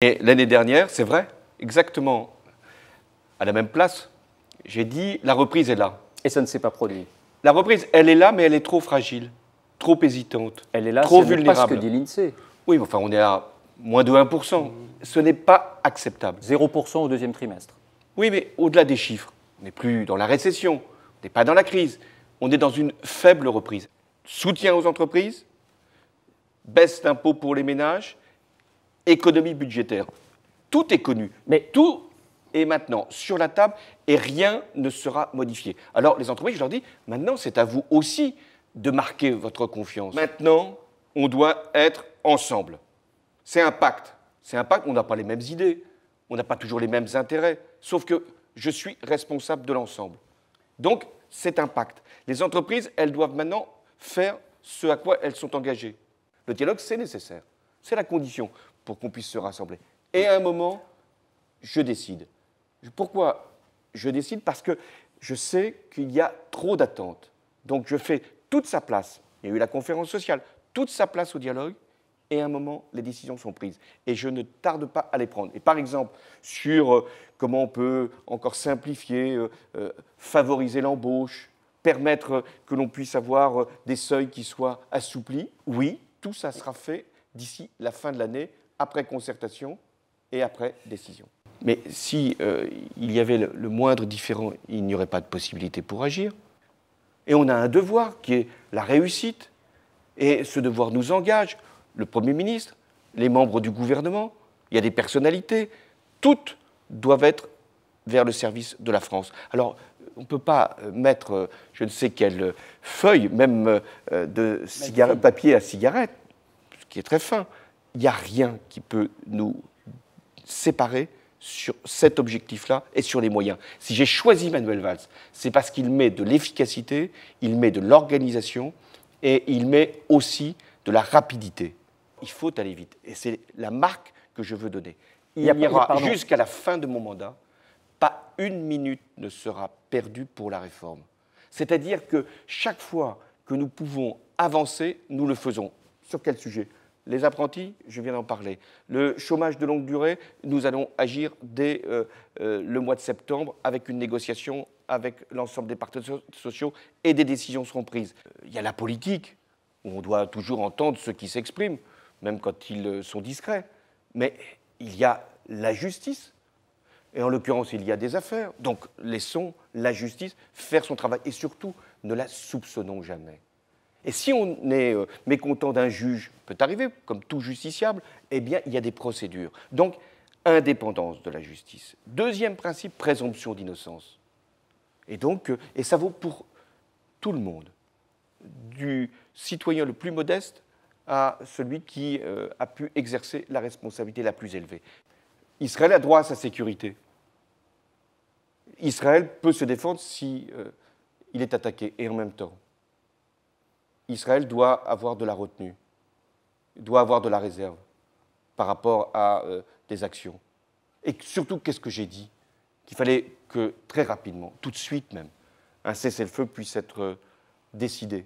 Et l'année dernière, c'est vrai, exactement à la même place, j'ai dit la reprise est là. Et ça ne s'est pas produit. La reprise, elle est là, mais elle est trop fragile, trop hésitante, Elle est là, trop c'est pas vulnérable. ce que dit l'INSEE. Oui, mais enfin, on est à moins de 1%. Ce n'est pas acceptable. 0% au deuxième trimestre. Oui, mais au-delà des chiffres, on n'est plus dans la récession, on n'est pas dans la crise, on est dans une faible reprise. Soutien aux entreprises, baisse d'impôts pour les ménages, économie budgétaire. Tout est connu, mais tout est maintenant sur la table et rien ne sera modifié. Alors les entreprises, je leur dis, maintenant c'est à vous aussi de marquer votre confiance. Maintenant, on doit être ensemble. C'est un pacte. C'est un pacte, on n'a pas les mêmes idées, on n'a pas toujours les mêmes intérêts, sauf que je suis responsable de l'ensemble. Donc, c'est un pacte. Les entreprises, elles doivent maintenant faire ce à quoi elles sont engagées. Le dialogue, c'est nécessaire. C'est la condition pour qu'on puisse se rassembler. Et à un moment, je décide. Pourquoi je décide? Parce que je sais qu'il y a trop d'attentes. Donc, je fais toute sa place. Il y a eu la conférence sociale, toute sa place au dialogue. Et à un moment, les décisions sont prises. Et je ne tarde pas à les prendre. Et par exemple, sur comment on peut encore simplifier, favoriser l'embauche, permettre que l'on puisse avoir des seuils qui soient assouplis, oui, tout ça sera fait d'ici la fin de l'année, après concertation et après décision. Mais si il y avait le moindre différend, il n'y aurait pas de possibilité pour agir. Et on a un devoir qui est la réussite. Et ce devoir nous engage. Le Premier ministre, les membres du gouvernement, il y a des personnalités, toutes doivent être vers le service de la France. Alors, on ne peut pas mettre je ne sais quelle feuille, même de papier à cigarette, ce qui est très fin. Il n'y a rien qui peut nous séparer sur cet objectif-là et sur les moyens. Si j'ai choisi Manuel Valls, c'est parce qu'il met de l'efficacité, il met de l'organisation et il met aussi de la rapidité. Il faut aller vite. Et c'est la marque que je veux donner. Il n'y aura, jusqu'à la fin de mon mandat, pas une minute ne sera perdue pour la réforme. C'est-à-dire que chaque fois que nous pouvons avancer, nous le faisons. Sur quel sujet? Les apprentis, je viens d'en parler. Le chômage de longue durée, nous allons agir dès le mois de septembre avec une négociation avec l'ensemble des partenaires sociaux et des décisions seront prises. Il y a la politique, où on doit toujours entendre ceux qui s'expriment, même quand ils sont discrets. Mais il y a la justice, et en l'occurrence, il y a des affaires. Donc, laissons la justice faire son travail. Et surtout, ne la soupçonnons jamais. Et si on est mécontent d'un juge, peut arriver, comme tout justiciable, eh bien, il y a des procédures. Donc, indépendance de la justice. Deuxième principe, présomption d'innocence. Et donc, et ça vaut pour tout le monde, du citoyen le plus modeste à celui qui a pu exercer la responsabilité la plus élevée. Israël a droit à sa sécurité. Israël peut se défendre si il est attaqué. Et en même temps, Israël doit avoir de la retenue, doit avoir de la réserve par rapport à des actions. Et surtout, qu'est-ce que j'ai dit? Qu'il fallait que très rapidement, tout de suite même, un cessez-le-feu puisse être décidé.